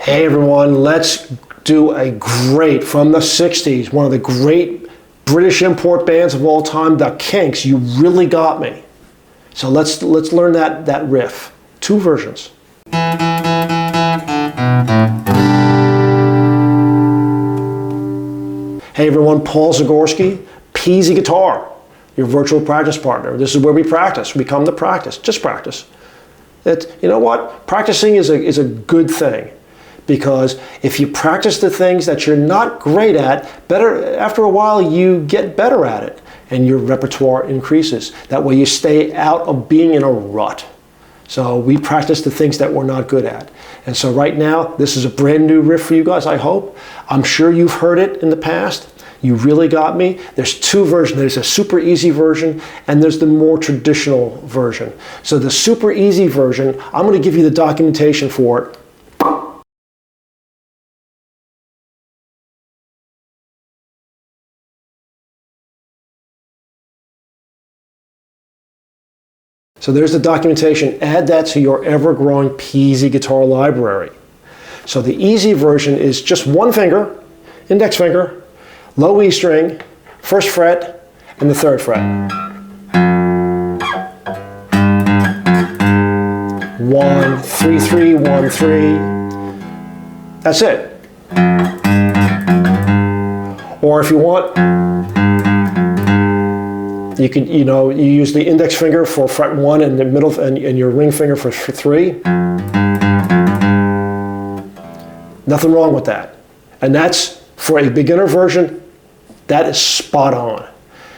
Hey everyone, let's do a great, from the 60s, one of the great British import bands of all time, the Kinks, You Really Got Me. So let's learn that riff. Two versions. Hey everyone, Paul Zagorski, Peasy Guitar, your virtual practice partner. This is where we practice. We come to practice, just practice. You know what? Practicing is a good thing, because if you practice the things that you're not great at, after a while you get better at it and your repertoire increases. That way you stay out of being in a rut. So we practice the things that we're not good at. And so right now, this is a brand new riff for you guys, I hope. I'm sure you've heard it in the past. You Really Got Me. There's two versions. There's a super easy version and there's the more traditional version. So the super easy version, I'm going to give you the documentation for it. So there's the documentation. Add that to your ever-growing Peasy guitar library. So the easy version is just one finger, index finger, low E string, first fret, and the third fret. 1, 3, 3, 1, 3. That's it. Or if you want, you could, you use the index finger for fret 1 and the middle and your ring finger for 3. Nothing wrong with that. And that's, for a beginner version, that is spot on.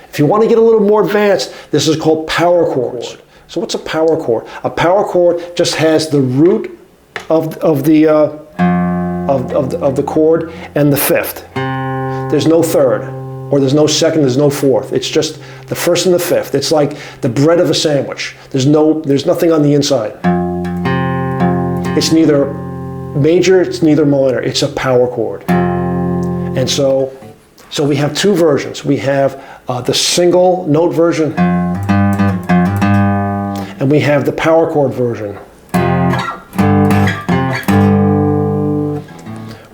If you want to get a little more advanced, this is called power chords. So what's a power chord? A power chord just has the root of the chord and the fifth. There's no third, or there's no second, there's no fourth. It's just the first and the fifth. It's like the bread of a sandwich. There's nothing on the inside. It's neither major, it's neither minor. It's a power chord. And so we have two versions. We have the single note version, and we have the power chord version.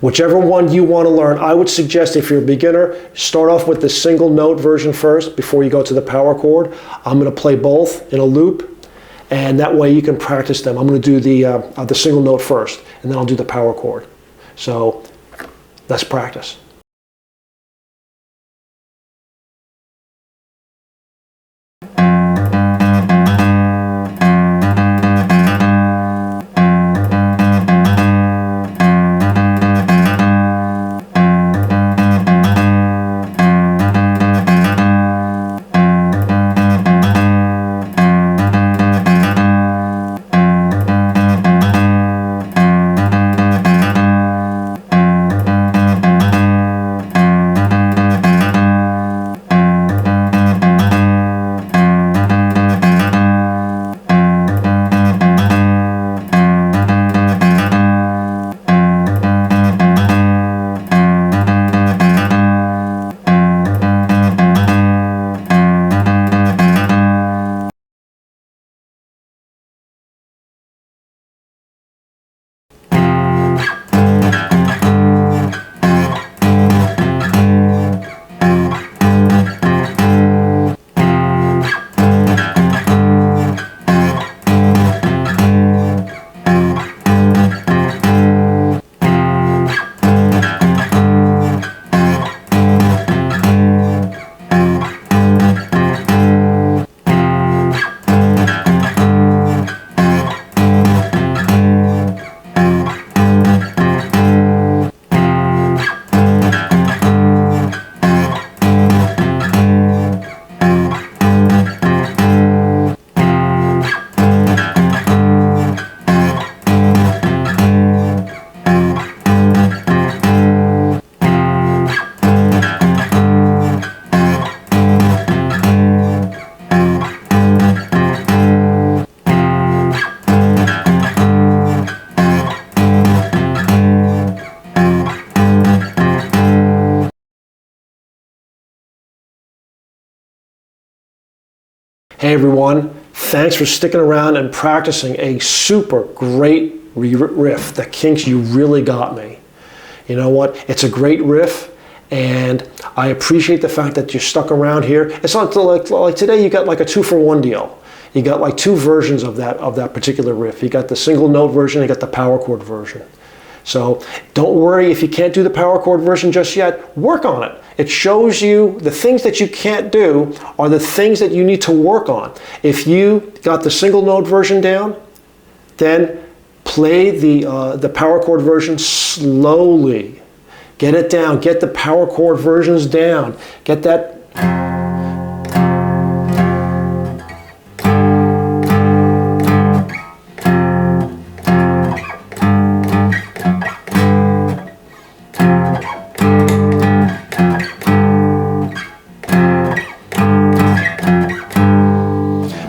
Whichever one you want to learn, I would suggest, if you're a beginner, start off with the single note version first before you go to the power chord. I'm going to play both in a loop, and that way you can practice them. I'm going to do the single note first, and then I'll do the power chord. So let's practice. Hey everyone, thanks for sticking around and practicing a super great riff. The Kinks, you really got me. You know what? It's a great riff, and I appreciate the fact that you stuck around here. It's not like today you got like a 2-for-1 deal. You got like 2 versions of that particular riff. You got the single note version, you got the power chord version. So don't worry if you can't do the power chord version just yet. Work on it. It shows you the things that you can't do are the things that you need to work on. If you got the single note version down, then play the power chord version slowly. Get it down. Get the power chord versions down. Get that.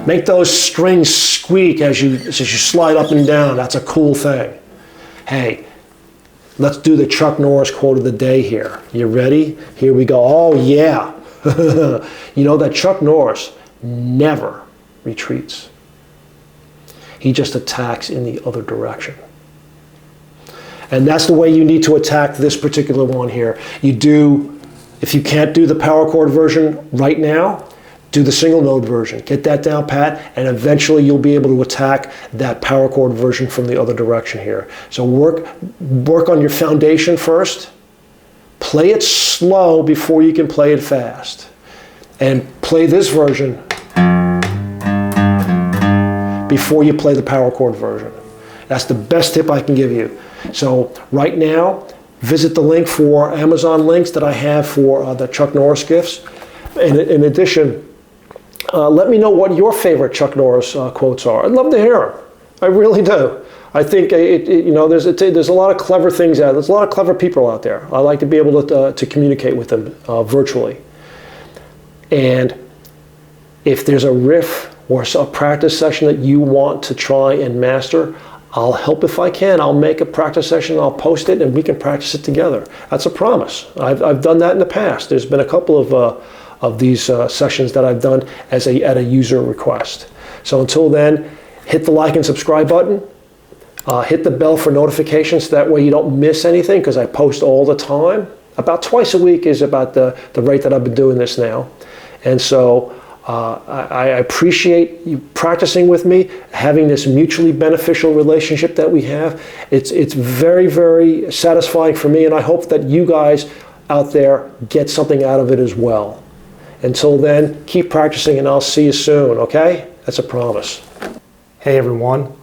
Make those strings squeak as you slide up and down. That's a cool thing. Hey, let's do the Chuck Norris quote of the day here. You ready? Here we go. Oh, yeah. You know that Chuck Norris never retreats. He just attacks in the other direction. And that's the way you need to attack this particular one here. You do, if you can't do the power chord version right now, do the single note version. Get that down pat, and eventually you'll be able to attack that power chord version from the other direction here. So work on your foundation first. Play it slow before you can play it fast. And play this version before you play the power chord version. That's the best tip I can give you. So right now, visit the link for Amazon links that I have for the Chuck Norris gifts. In addition, let me know what your favorite Chuck Norris quotes are. I'd love to hear them. I really do. I think there's a lot of clever things out there. There's a lot of clever people out there. I like to be able to communicate with them virtually. And if there's a riff or a practice session that you want to try and master, I'll help if I can. I'll make a practice session, I'll post it, and we can practice it together. That's a promise. I've done that in the past. There's been a couple of these sessions that I've done at a user request. So until then, hit the like and subscribe button. Hit the bell for notifications, so that way you don't miss anything, because I post all the time. About twice a week is about the rate that I've been doing this now. And so I appreciate you practicing with me, having this mutually beneficial relationship that we have. It's very, very satisfying for me, and I hope that you guys out there get something out of it as well. Until then, keep practicing, and I'll see you soon, okay? That's a promise. Hey everyone,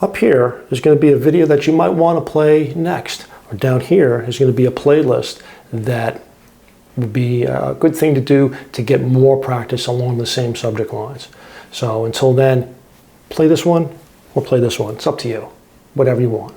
up here is going to be a video that you might want to play next. Or down here is going to be a playlist that would be a good thing to do to get more practice along the same subject lines. So until then, play this one or play this one. It's up to you, whatever you want.